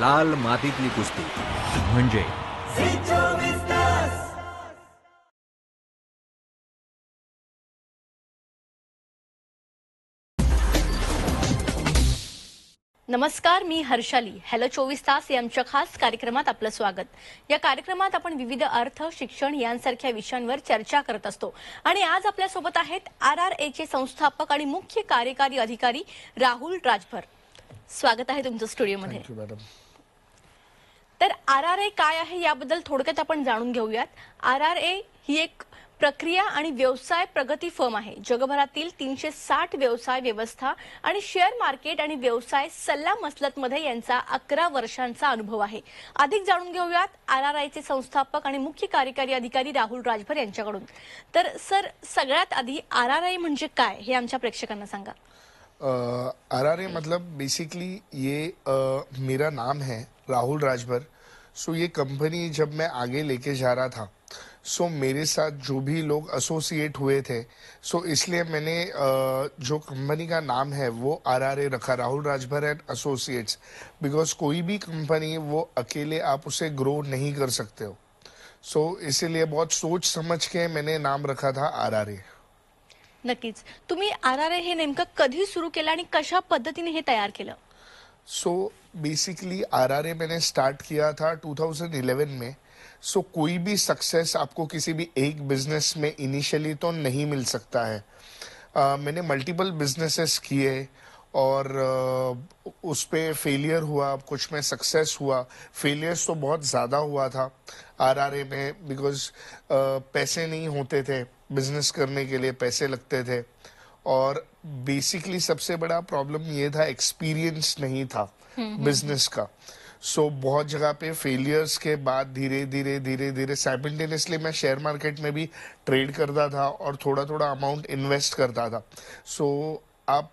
लाल मातीतली कुस्ती म्हणजे नमस्कार, मी हर्षाली. हॅलो 24 तास या आमच्या खास कार्यक्रमात आपलं स्वागत. या कार्यक्रमात आपण विविध अर्थ, शिक्षण यांसारख्या विषयांवर चर्चा करत असतो. आणि आज आपल्यासोबत आहेत RRAचे संस्थापक आणि मुख्य कार्यकारी अधिकारी राहुल राजभर. स्वागत आहे तुमचं स्टुडिओमध्ये. Thank you madam. तर RRA काय आहे याबद्दल थोडक्यात आपण जाणून घेऊयात. RRA ही एक प्रक्रिया आणि व्यवसाय प्रगती फर्म आहे. जगभरातील 360 व्यवसाय व्यवस्था आणि शेअर मार्केट आणि व्यवसाय सल्ला मसलतमध्ये यांचा 11 वर्षांचा अनुभव आहे. अधिक जाणून घेऊयात RRAचे संस्थापक आणि मुख्य कार्यकारी अधिकारी राहुल राजभर यांच्याकडून. तर सर, सगळ्यात आधी RRA म्हणजे काय हे आमच्या प्रेक्षकांना सांगा. RRA मतलब बेसिकली ये मेरा नाम है राहुल राजभर. सो ये कंपनी जब मैं आगे लेके जा रहा था, सो मेरे साथ जो भी लोग एसोसिएट हुए थे, सो इसलिए मैंने जो कंपनी का नाम है वो RRA रखा, Rahul Rajbhar and associates. Because कोई भी कंपनी वो अकेले आप उसे ग्रो नहीं कर सकते हो. सो इसीलिए बहुत सोच समझ के मैंने नाम रखा था RRA. नक्कीच. तुम्ही RRA हे नेमकं कधी सुरू केलं आणि कशा पद्धतीने हे तयार केलं? सो बेसिकली RRA मैंने स्टार्ट किया था 2011 में. सो कोई भी सक्सेस आपको किसी भी एक बिजनेस में इनिशियली तो नहीं मिल सकता है. मैंने मल्टीपल बिजनेसेस किए और उस पे फेलियर हुआ, कुछ में सक्सेस हुआ. फेलियर्स तो बहुत ज़्यादा हुआ था RRA में, बिकॉज पैसे नहीं होते थे बिजनेस करने के लिए, पैसे लगते थे. और बेसिकली सबसे बड़ा प्रॉब्लम ये था, एक्सपीरियंस नहीं था बिजनेस का. सो बहुत जगह पे फेलियर्स के बाद धीरे धीरे साइमल्टेनियसली मैं शेयर मार्केट में भी ट्रेड करता था और थोड़ा थोड़ा अमाउंट इन्वेस्ट करता था. सो आप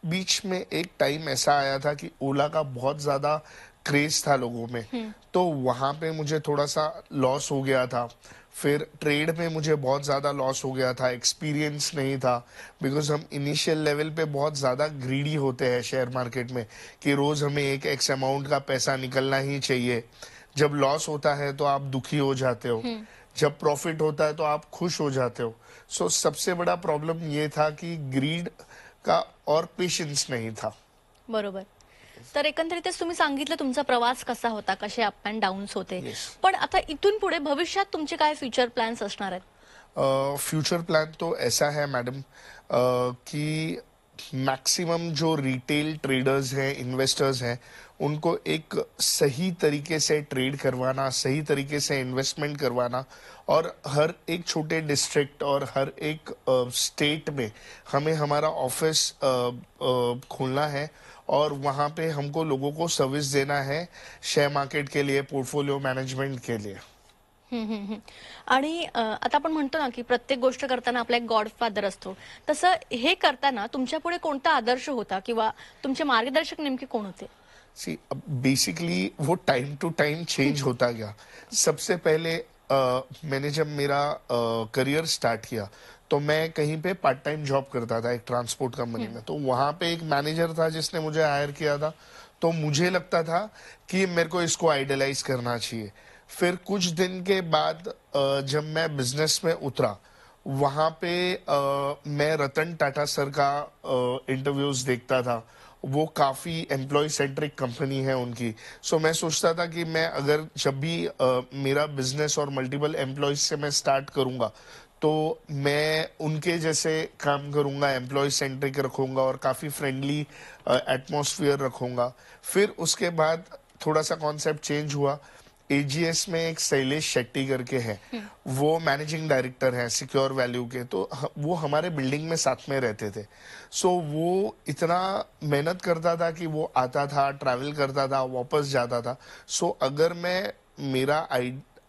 बीच में एक टाइम ऐसा आया था कि ओला का बहुत ज़्यादा क्रेज था लोगों में, तो वहाँ पे मुझे थोड़ा सा लॉस हो गया था. फिर ट्रेड में मुझे बहुत ज़्यादा लॉस हो गया था, एक्सपीरियंस नहीं था. बिकॉज हम इनिशियल लेवल पे बहुत ज़्यादा ग्रीडी होते हैं शेयर मार्केट में कि रोज़ हमें एक एक्स अमाउंट का पैसा निकलना ही चाहिए. जब लॉस होता है तो आप दुखी हो जाते हो, जब प्रॉफिट होता है तो आप खुश हो जाते हो. सो सबसे बड़ा प्रॉब्लम ये था कि ग्रीड का और पेशेंस नहीं था. बरोबर. तर एकंदरीतच तुम्ही सांगितलं तुमचा प्रवास कसा होता, कसे अप अँड डाऊन्स होते. Yes. पण आता इथून पुढे भविष्यात तुमचे काय फ्युचर प्लॅन्स असणार आहेत? फ्यूचर प्लान तो ऐसा है मैडम कि मैक्सिमम जो रिटेल ट्रेडर्स हैं, इन्वेस्टर्स हैं, उनको एक सही तरीके से ट्रेड करवाना, सही तरीके से इन्वेस्टमेंट करवाना. और हर एक छोटे डिस्ट्रिक्ट और हर एक स्टेट में हमें हमारा ऑफिस खोलना है और वहाँ पे हमको लोगों को सर्विस देना है शेयर मार्केट के लिए, पोर्टफोलियो मैनेजमेंट के लिए. आणि आता आपण म्हणतो ना की प्रत्येक गोष्ट करताना आपला एक गॉडफादर असतो. तसं हे करताना तुमच्या पुढे कोणता आदर्श होता किंवा तुमचे मार्गदर्शक नेमके कोण होते? सी बेसिकली वो टाइम टू टाइम चेंज होता गया. सबसे पहले मैंने जब मेरा करियर स्टार्ट किया तो मैं कहीं पे पार्ट टाइम जॉब करता था एक ट्रांसपोर्ट कंपनी में. तो वहाँ पे एक मैनेजर था जिसने मुझे हायर किया था. तो मुझे लगता था कि मेरे को इसको आइडलाइज करना चाहिए. फिर कुछ दिन के बाद जब मैं बिजनेस में उतरा, वहाँ पे मैं रतन टाटा सर का इंटरव्यूज देखता था. वो काफ़ी एम्प्लॉय सेंट्रिक कंपनी है उनकी. सो मैं सोचता था कि मैं अगर जब भी मेरा बिजनेस और मल्टीपल एम्प्लॉयज से मैं स्टार्ट करूँगा तो मैं उनके जैसे काम करूँगा, एम्प्लॉय सेंट्रिक रखूँगा और काफ़ी फ्रेंडली एटमॉस्फेयर रखूँगा. फिर उसके बाद थोड़ा सा कॉन्सेप्ट चेंज हुआ. AGS में एक शैलेश शेट्टी करके है, वो मैनेजिंग डायरेक्टर हैं सिक्योर वैल्यू के. तो वो हमारे बिल्डिंग में साथ में रहते थे. सो वो इतना मेहनत करता था कि वो आता था, ट्रैवल करता था, वापस जाता था. सो अगर मैं मेरा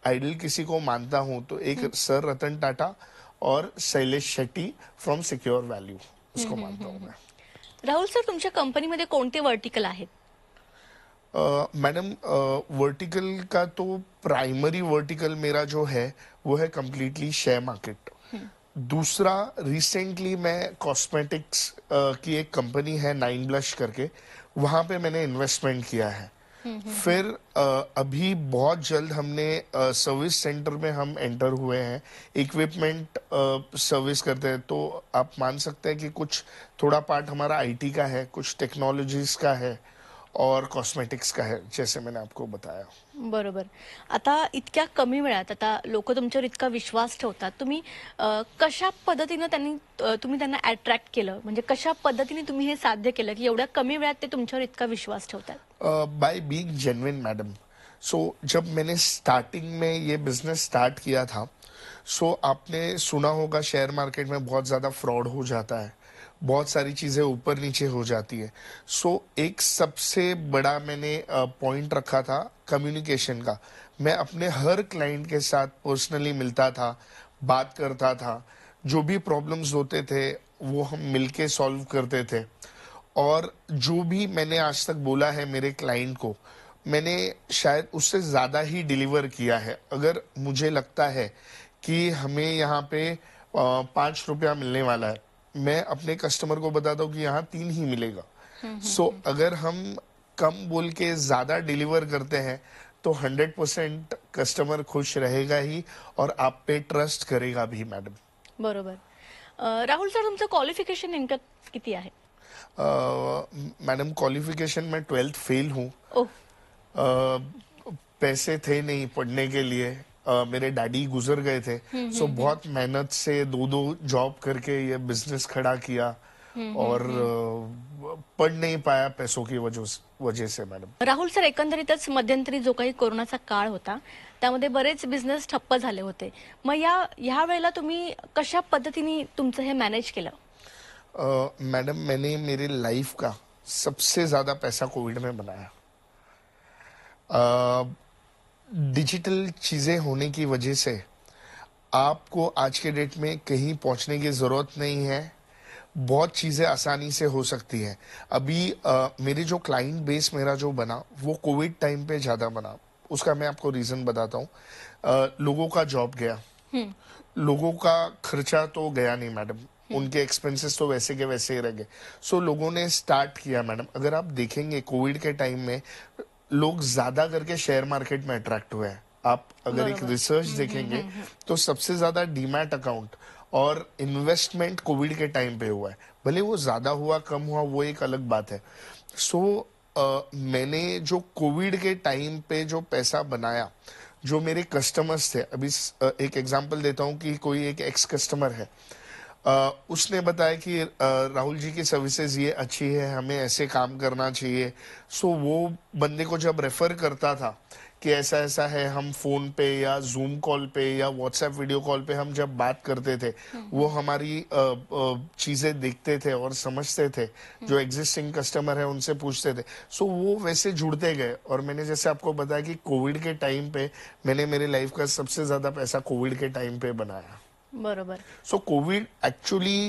आइडल किसी को मानता हूँ तो एक सर रतन टाटा और Shailesh Shetty from secure value, उसको मानता हूँ मैं. राहुल सर, तुमच्या कंपनीमध्ये कोणते वर्टिकल आहेत? मैडम वर्टिकल का तो प्राइमरी वर्टिकल मेरा जो है वो है कंप्लीटली शेयर मार्केट. दूसरा रिसेंटली मैं कॉस्मेटिक्स की एक कंपनी है 9 ब्लश करके, वहाँ पे मैंने इन्वेस्टमेंट किया है. फिर अभी बहुत जल्द हमने सर्विस सेंटर में हम एंटर हुए हैं, इक्विपमेंट सर्विस करते हैं। तो आप मान सकते हैं कि कुछ थोडा पार्ट हमारा आईटी का है, कुछ टेक्नॉलॉजीज का है और कॉस्मेटिक्स का है, जैसे मैंने आपको बताया। बरोबर. आता इतक्या कमी वेळात आता लोक तुमच्यावर इतका विश्वास ठेवतात. तुम्ही कशा पद्धतीनं तुम्ही त्यांना अट्रॅक्ट केलं? म्हणजे कशा पद्धतीने तुम्ही हे साध्य केलं की एवढ्या कमी वेळात ते तुमच्यावर इतका विश्वास ठेवतात? By being genuine madam. सो जब मैंने स्टार्टिंग में ये बिजनेस स्टार्ट किया था, सो आपने सुना होगा शेयर मार्केट में बहुत ज़्यादा फ्रॉड हो जाता है, बहुत सारी चीज़ें ऊपर नीचे हो जाती है। सो एक सबसे बड़ा मैंने पॉइंट रखा था कम्युनिकेशन का। मैं अपने हर क्लाइंट के साथ पर्सनली मिलता था, बात करता था, जो भी प्रॉब्लम्स होते थे वो हम मिलके सॉल्व करते थे। और जो भी मैंने आज तक बोला है मेरे क्लाइंट को, मैंने शायद उससे ज़्यादा ही डिलीवर किया है। अगर मुझे लगता है कि हमें यहाँ पे 5 रुपया मिलने वाला है, मैं अपने कस्टमर को बताता हूँ कि यहाँ 3 ही मिलेगा। सो अगर हम कम बोल के ज़्यादा डिलीवर करते हैं तो 100% कस्टमर खुश रहेगा ही और आप पे ट्रस्ट करेगा भी मैडम। बरोबर. राहुल सर, तुमचं क्वालिफिकेशन नेमकं किती आहे? मैडम क्वालिफिकेशन में 12th फेल हूँ। ओह. पैसे थे नहीं पढ़ने के लिए। मेरे डैडी गुजर गए थे, सो बहुत मेहनत से दो दो जॉब करके ये बिजनेस खड़ा किया और पढ़ नहीं पाया पैसों की वजह से मैडम। राहुल सर, एकंदरीतच मध्यंतरी जो काही कोरोनाचा काळ होता त्यामध्ये बरेच बिझनेस ठप्प झाले होते. मग ह्या वेळेला तुम्ही कशा पद्धतीने तुमचं हे मॅनेज केलं? मैडम मैंने मेरे लाइफ का सबसे ज्यादा पैसा कोविड में बनाया। डिजिटल चीजें होने की वजह से आपको आज के डेट में कहीं पहुंचने की जरूरत नहीं है, बहुत चीजें आसानी से हो सकती हैं। अभी मेरे जो क्लाइंट बेस मेरा जो बना वो कोविड टाइम पे ज्यादा बना। उसका मैं आपको रीजन बताता हूँ। लोगों का जॉब गया, लोगों का खर्चा तो गया नहीं मैडम, उनके एक्सपेंसेस तो वैसे के वैसे ही रह गए। सो लोगों ने स्टार्ट किया मैडम। अगर आप देखेंगे कोविड के टाइम में लोग ज्यादा करके शेयर मार्केट में अट्रैक्ट हुए हैं। आप अगर एक रिसर्च देखेंगे तो सबसे ज्यादा डीमैट अकाउंट और इन्वेस्टमेंट कोविड के टाइम पे हुआ है। भले वो ज्यादा हुआ कम हुआ वो एक अलग बात है। सो मैंने जो कोविड के टाइम पे जो पैसा बनाया, जो मेरे कस्टमर्स थे, अभी एक एग्जांपल देता हूँ कि कोई एक एक्स कस्टमर है, उसने बताया कि राहुल जी की सर्विसेज ये अच्छी है, हमें ऐसे काम करना चाहिए। सो वो बंदे को जब रेफर करता था कि ऐसा ऐसा है, हम फोन पे या जूम कॉल पे या व्हाट्सएप वीडियो कॉल पे हम जब बात करते थे, वो हमारी चीजें देखते थे और समझते थे। जो एग्जिस्टिंग कस्टमर है उनसे पूछते थे। सो वो वैसे जुड़ते गए और मैंने जैसे आपको बताया कि कोविड के टाइम पे मैंने मेरे लाइफ का सबसे ज्यादा पैसा कोविड के टाइम पे बनाया। बरोबर. सो कोविड एक्चुअली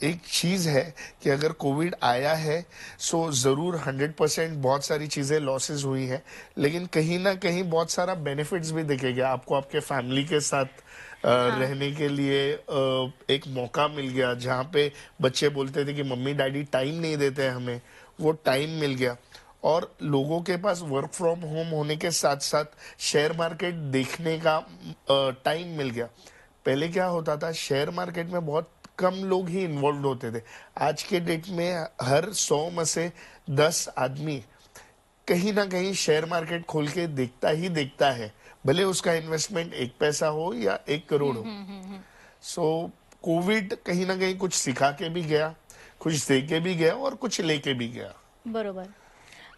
एक चीज है कि अगर कोविड आया है सो जरूर 100% बहुत सारी चीजें लॉसेस हुई हैं, लेकिन कहीं ना कहीं बहुत सारा बेनिफिट्स भी दिखेगा आपको। आपके फैमिली के साथ रहने के लिए एक मौका मिल गया, जहाँ पे बच्चे बोलते थे कि मम्मी डैडी टाइम नहीं देते हैं हमें, वो टाइम मिल गया। और लोगों के पास वर्क फ्रॉम होम होने के साथ साथ शेयर मार्केट देखने का टाइम मिल गया। पहले क्या होता था, शेयर मार्केट में बहुत कम लोग ही इन्वॉल्व होते थे। आज के डेट में हर 100 में से 10 आदमी कहीं ना कहीं शेयर मार्केट खोल के देखता ही देखता है, भले उसका इन्वेस्टमेंट 1 पैसा हो या 1 करोड़ हो। सो कोविड कहीं ना कहीं कुछ सिखा के भी गया, कुछ दे के भी गया और कुछ लेके भी गया। बरोबर.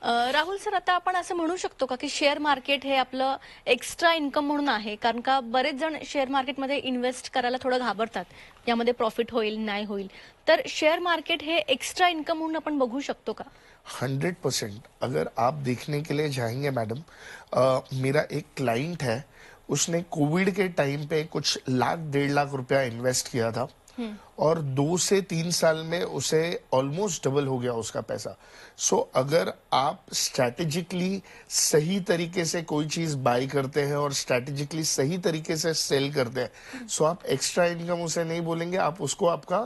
राहुल सर, आता आपण असं म्हणू शकतो का की शेअर मार्केट हे आपलं एक्स्ट्रा इन्कम म्हणून आहे? कारण का बरेच जण शेअर मार्केटमध्ये इन्व्हेस्ट करायला थोडं घाबरतात, यामध्ये प्रॉफिट होईल नाही होईल. तर शेअर मार्केट हे एक्स्ट्रा इन्कम म्हणून आपण बघू शकतो का? 100%। अगर आप देखने के लिए जाएंगे मैडम, मेरा एक क्लाइंट है, उसने कोविड के टाइम पे कुछ लाख 1.5 लाख रुपया इन्वेस्ट किया था और 2 से 3 साल में उसे ऑलमोस्ट डबल हो गया उसका पैसा। सो अगर आप स्ट्रैटेजिकली सही तरीके से कोई चीज बाय करते हैं और स्ट्रैटेजिकली सही तरीके से सेल करते हैं, सो आप एक्स्ट्रा इनकम उसे नहीं बोलेंगे, आप उसको आपका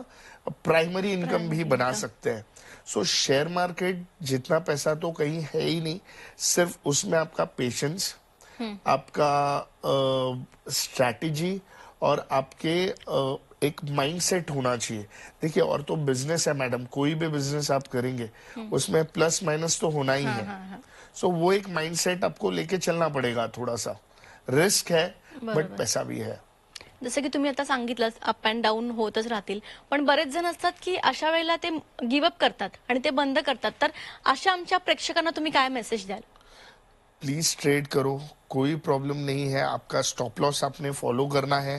प्राइमरी इनकम भी बना सकते हैं। सो शेयर मार्केट जितना पैसा तो कहीं है ही नहीं, सिर्फ उसमें आपका पेशेंस, आपका स्ट्रैटेजी और आपके एक माइंडसेट होना चाहिए। देखिए, और तो बिजनेस है मैडम, कोई भी बिजनेस आप करेंगे उसमें प्लस माइनस तो होना ही है। सो वो एक माइंडसेट आपको लेके चलना पड़ेगा। थोड़ा सा रिस्क है बट पैसा भी है। जसं की तुम्ही आता सांगितलं अप अँड डाऊन होतच राहतील, पण बरेच जण असतात की अशा वेळेला ते गिव्हअप करतात आणि ते बंद करतात, तर अशा आमच्या प्रेक्षकांना तुम्ही काय मेसेज द्याल? प्लीज ट्रेड करो, कोई प्रॉब्लम नहीं है। आपका स्टॉप लॉस आपने फॉलो करना है।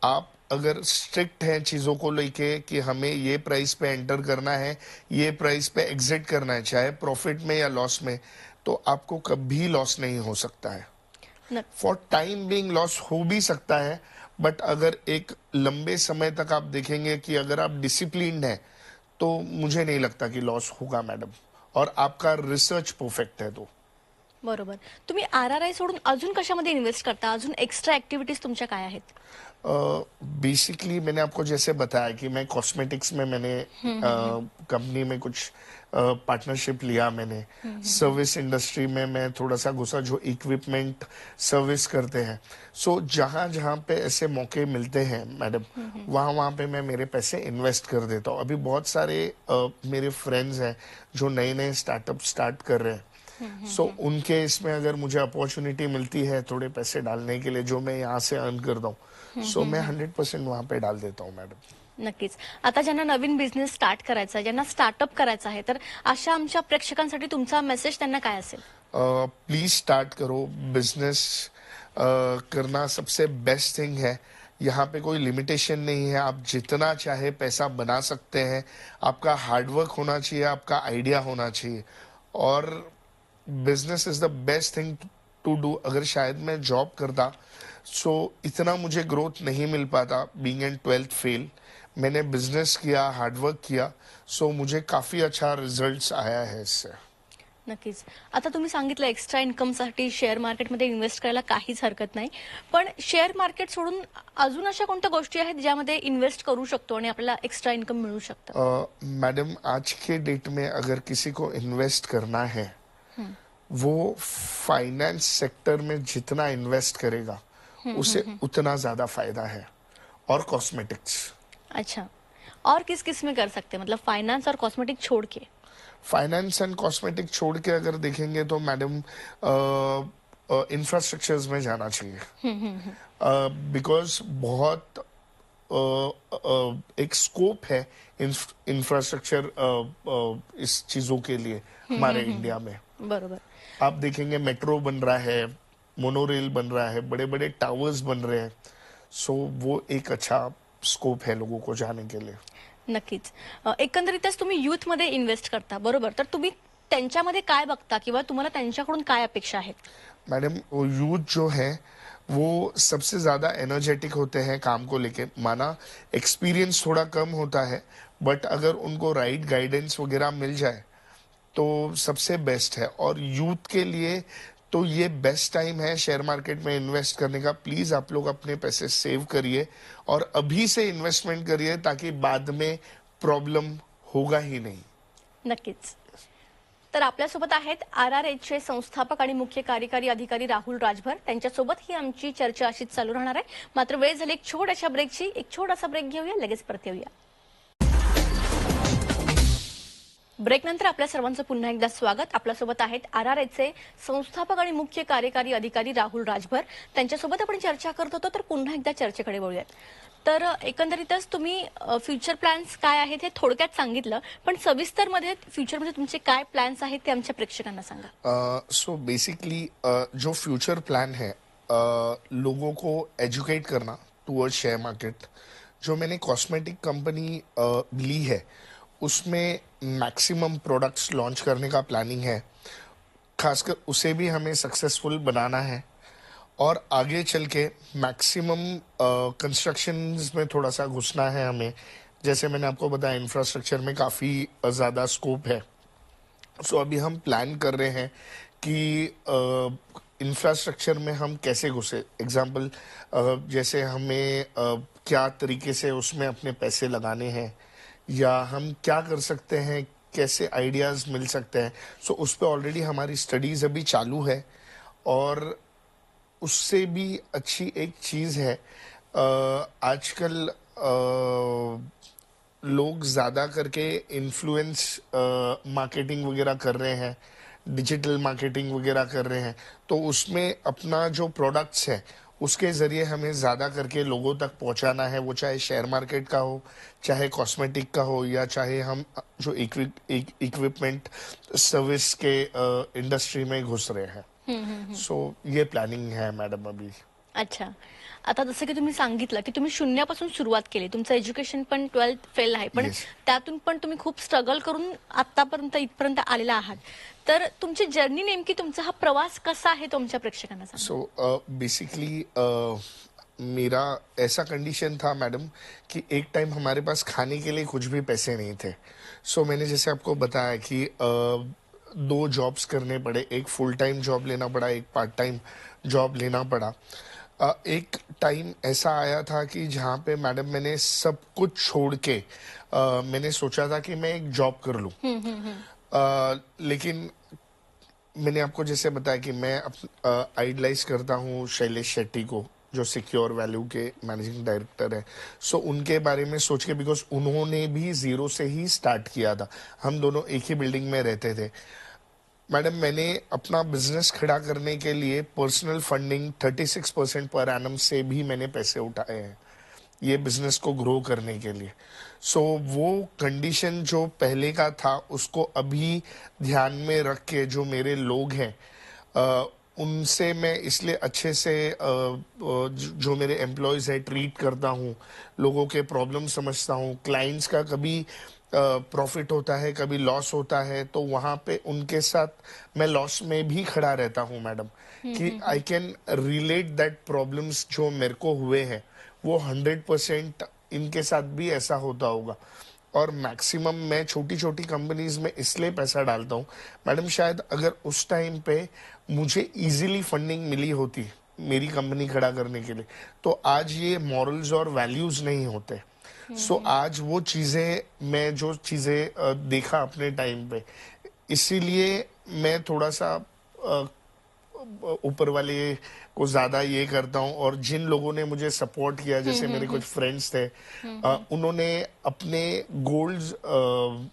आप अगर स्ट्रिक्ट हैं चीजों को लेके कि हमें ये प्राइस पे एंटर करना है, ये प्राइस पे एग्जिट करना है, चाहे प्रॉफिट में या लॉस में, तो आपको कभी लॉस नहीं हो सकता है। न- फॉर टाइम बीइंग लॉस हो भी सकता है, बट अगर एक लंबे समय तक आप देखेंगे कि अगर आप डिसिप्लिन्ड हैं, तो मुझे नहीं लगता कि लॉस होगा मैडम, और आपका रिसर्च परफेक्ट है तो। बरोबर. तुम्ही आरआरआय सोडून अजून कशामध्ये इन्व्हेस्ट करता? अजून एक्स्ट्रा ऍक्टिव्हिटीज तुमच्या काय आहेत? बेसिकली मैंने आपको जैसे बताया कि मैं कॉस्मेटिक्स में मैंने कंपनी में कुछ पार्टनरशिप लिया मैंने। सर्विस इंडस्ट्री में मैं थोड़ा सा घुसा, जो इक्विपमेंट सर्विस करते हैं। सो जहां जहां पे ऐसे मौके मिलते हैं मैडम, वहां वहां पे मैं मेरे पैसे इन्वेस्ट कर देता हूँ। अभी बहुत सारे मेरे फ्रेंड्स हैं जो नए नए स्टार्टअप स्टार्ट कर रहे हैं। सो उनके इसमें अगर मुझे अपॉर्चुनिटी मिलती है थोड़े पैसे डालने के लिए, जो मैं यहाँ से अर्न करता हूँ, सो मैं 100% वहां पे डाल देता हूँ मैडम। नक्कीच. आता ज्यांना नवीन बिझनेस स्टार्ट करायचा आहे, ज्यांना स्टार्टअप करायचा आहे, तर अशा आमच्या प्रेक्षकांसाठी तुमचा मेसेज त्यांना काय असेल? प्लीज स्टार्ट करो बिजनेस। करना सबसे बेस्ट थिंग है। यहाँ पे कोई लिमिटेशन नहीं है, आप जितना चाहे पैसा बना सकते हैं। आपका हार्डवर्क होना चाहिए, आपका आइडिया होना चाहिए, और business is the best thing to do. अगर शायद मैं जॉब करता, सो इतना मुझे ग्रोथ नहीं मिल पाता। बीइंग इन 12th फेल, मैंने बिजनेस किया, हार्डवर्क किया, सो मुझे काफी अच्छा रिजल्ट्स आया है इससे। नक्कीच. आता तुम्ही सांगितलं एक्स्ट्रा इन्कमसाठी शेअर मार्केटमध्ये इन्व्हेस्ट करायला काहीच हरकत नाही, पण शेअर मार्केट सोडून अजून अशा कोणत्या गोष्टी आहेत ज्यामध्ये इन्व्हेस्ट करू शकतो आणि आपल्याला एक्स्ट्रा इन्कम मिळू शकतं? मैडम, आज के डेट में अगर किसी को इन्वेस्ट करना है, वो फाइनेंस सेक्टर में जितना इन्वेस्ट करेगा उसे उतना ज्यादा फायदा है, और कॉस्मेटिक्स। अच्छा. और किस किस में कर सकते हैं, मतलब फाइनेंस और कॉस्मेटिक छोड़ के? फाइनेंस एंड कॉस्मेटिक छोड़ के अगर देखेंगे तो मैडम इंफ्रास्ट्रक्चर्स में जाना चाहिए। बिकॉज बहुत एक स्कोप है इंफ्रास्ट्रक्चर इस चीजों के लिए हमारे इंडिया में। बरोबर. आप देखेंगे मेट्रो बन रहा है, मोनोरेल बन रहा है, बड़े बड़े टावर्स बन रहे हैं। सो वो एक अच्छा स्कोप है लोगों को जाने के लिए। नक्कीच. एकंदरीतच तुम्ही यूथमध्ये इन्व्हेस्ट करता, बरोबर, तर तुम्ही त्यांच्यामध्ये काय बघता किंवा तुम्हाला त्यांच्याकडून काय अपेक्षा आहेत? मैडम, वो यूथ जो है वो सबसे ज्यादा एनर्जेटिक होते हैं काम को लेके। माना एक्सपीरियंस थोड़ा कम होता है, बट अगर उनको राइट गाइडेंस वगैरह मिल जाए तो सबसे बेस्ट है। और यूथ के लिए तो ये बेस्ट टाइम है शेयर मार्केट में इन्वेस्ट करने का। प्लीज आप लोग अपने पैसे सेव करिए और अभी से इन्वेस्टमेंट करिए, ताकि बाद में प्रॉब्लम होगा ही नहीं। नक्कीच. तर आपल्यासोबत आहेत आरआरएचे संस्थापक आणि मुख्य कार्यकारी अधिकारी राहुल राजभर. त्यांच्यासोबत ही आमची चर्चा अशीच चालू राहणार आहे. मात्र वेळ झाली एक छोट्याशा ब्रेकची. एक छोटासा ब्रेक घेऊया, लगेच परत येऊया. ब्रेकनंतर आपल्या सर्वांचं पुन्हा एकदा स्वागत. आपल्यासोबत आहेत आरआरएचे संस्थापक आणि मुख्य कार्यकारी अधिकारी राहुल राजभर. त्यांच्यासोबत आपण चर्चा करत होतो, तर पुन्हा एकदा चर्चेकडे वळूयात. तर एकंदरीतच तुम्ही फ्युचर प्लॅन्स काय आहेत हे थोडक्यात सांगितलं, पण सविस्तर मध्ये फ्युचरमध्ये तुमचे काय प्लॅन्स आहेत ते आमच्या प्रेक्षकांना सांगा. सो बेसिकली जो फ्यूचर प्लान है, लोगों को एजुकेट करना टुवर्ड्स शेयर मार्केट। जो मैंने कॉस्मेटिक कंपनी ली है उसमें मैक्सिमम प्रोडक्ट्स लॉन्च करने का प्लानिंग है। खासकर उसे भी हमें सक्सेसफुल बनाना है, और आगे चल के मैक्सिमम कंस्ट्रक्शन में थोड़ा सा घुसना है हमें। जैसे मैंने आपको बताया, इंफ्रास्ट्रक्चर में काफ़ी ज़्यादा स्कोप है। सो अभी हम प्लान कर रहे हैं कि इंफ्रास्ट्रक्चर में हम कैसे घुसे। एग्जाम्पल, जैसे हमें क्या तरीके से उसमें अपने पैसे लगाने हैं, या हम क्या कर सकते हैं, कैसे आइडियाज मिल सकते हैं। सो उस पे ऑलरेडी हमारी स्टडीज अभी चालू है। और उससे भी अच्छी एक चीज है, आजकल लोग ज्यादा करके इन्फ्लुएंस मार्केटिंग वगैरह कर रहे हैं, डिजिटल मार्केटिंग वगैरह कर रहे हैं। तो उसमें अपना जो प्रोडक्ट्स है उसके जरिए हमें ज्यादा करके लोगों तक पहुंचाना है, वो चाहे शेयर मार्केट का हो, चाहे कॉस्मेटिक का हो, या चाहे हम जो इक्विपमेंट सर्विस के इंडस्ट्री में घुस रहे हैं। सो ये प्लॅनिंग है मॅडम अभी। अच्छा, आता जसं की तुम्ही सांगितलं की तुम्ही शून्यापासून सुरुवात केली, तुमचं एज्युकेशन पण 12th फेल आहे, पण Yes. त्यातून पण तुम्ही खूप स्ट्रगल करून आतापर्यंत इथपर्यंत आलेला आहात. तर तुमची जर्नी नेमकी, तुमचा हा प्रवास कसा आहे तुमच्या प्रेक्षकांना सांगा. सो बेसिकली मेरा ऐसा कंडीशन था मैडम कि एक टाइम हमारे पास खाने के लिए कुछ भी पैसे नहीं थे। सो मैंने जैसे आपको बताया कि दो जॉब्स करने पड़े, एक फुल टाइम जॉब लेना पड़ा, एक पार्ट टाइम जॉब लेना पड़ा। एक टाइम ऐसा आया था कि जहाँ पे मैडम मैंने सब कुछ छोड़ के मैंने सोचा था कि मैं एक जॉब कर लूँ। लेकिन मैंने आपको जैसे बताया कि मैं आइडलाइज करता हूँ शैलेश शेट्टी को, जो सिक्योर वैल्यू के मैनेजिंग डायरेक्टर है। सो उनके बारे में सोच के, बिकॉज उन्होंने भी जीरो से ही स्टार्ट किया था, हम दोनों एक ही बिल्डिंग में रहते थे। मैडम मैंने अपना बिजनेस खड़ा करने के लिए पर्सनल फंडिंग 36% पर एनम से भी मैंने पैसे उठाए हैं ये बिजनेस को ग्रो करने के लिए। सो वो कंडीशन जो पहले का था उसको अभी ध्यान में रख के जो मेरे लोग हैं उनसे मैं इसलिए अच्छे से जो मेरे एम्प्लॉयज है ट्रीट करता हूँ, लोगों के प्रॉब्लम समझता हूँ। क्लाइंट्स का कभी प्रॉफिट होता है, कभी लॉस होता है, तो वहाँ पे उनके साथ मैं लॉस में भी खड़ा रहता हूँ मैडम, कि I can relate that problems जो मेरे को हुए हैं वो 100% इनके साथ भी ऐसा होता होगा। और मैक्सिमम मैं छोटी छोटी कंपनीज में इसलिए पैसा डालता हूँ मैडम, शायद अगर उस टाइम पे मुझे इजीली फंडिंग मिली होती मेरी कंपनी खड़ा करने के लिए, तो आज ये मॉरल्स और वैल्यूज नहीं होते। सो आज वो चीजें, मैं जो चीजें देखा अपने टाइम पे, इसीलिए मैं थोड़ा सा ऊपर वाले को ज्यादा ये करता हूँ। और जिन लोगों ने मुझे सपोर्ट किया, जैसे मेरे कुछ फ्रेंड्स थे, उन्होंने अपने गोल्ड्स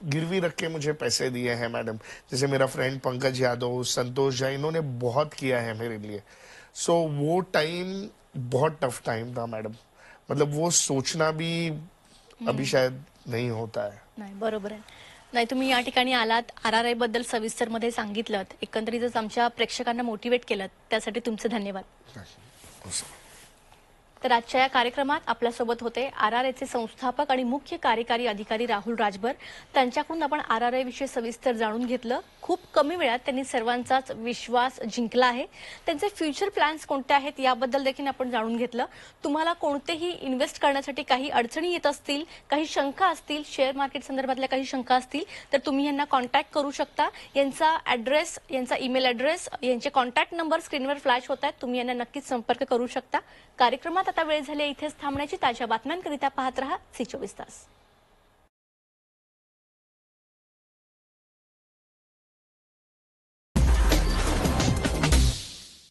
गिरवी रख के मुझे पैसे दिए हैं मैडम। जैसे मेरा फ्रेंड पंकज यादव, संतोष झा, इन्होंने बहुत किया है मेरे लिए। सो वो टाइम बहुत टफ टाइम था मैडम, मतलब वो सोचना भी अभी शायद नहीं होता है। नाही, बरोबर आहे. नाही, तुम्ही या ठिकाणी आलात, आरआरआय बद्दल सविस्तर मध्ये सांगितलं, एकंदरीतच आमच्या प्रेक्षकांना मोटिवेट केलं, त्यासाठी तुमचे धन्यवाद. तर आजच्या या कार्यक्रमात आपल्यासोबत होते आरआरआयचे संस्थापक आणि मुख्य कार्यकारी अधिकारी राहुल राजभर. त्यांच्याकडून आपण आरआरआय विषयी सविस्तर जाणून घेतलं. खूप कमी वेळात त्यांनी सर्वांचाच विश्वास जिंकला आहे. त्यांचे फ्युचर प्लॅन्स कोणते आहेत याबद्दल देखील आपण जाणून घेतलं. तुम्हाला कोणतेही इन्व्हेस्ट करण्यासाठी काही अडचणी येत असतील, काही शंका असतील, शेअर मार्केट संदर्भातल्या काही शंका असतील, तर तुम्ही यांना कॉन्टॅक्ट करू शकता. यांचा ॲड्रेस, यांचा ईमेल ॲड्रेस, यांचे कॉन्टॅक्ट नंबर स्क्रीनवर फ्लॅश होत आहेत. तुम्ही यांना नक्कीच संपर्क करू शकता. कार्यक्रमात आता वेळ झाली इथेच थांबण्याची. ताज्या बातम्यांकरिता पाहत रहा C24 तास.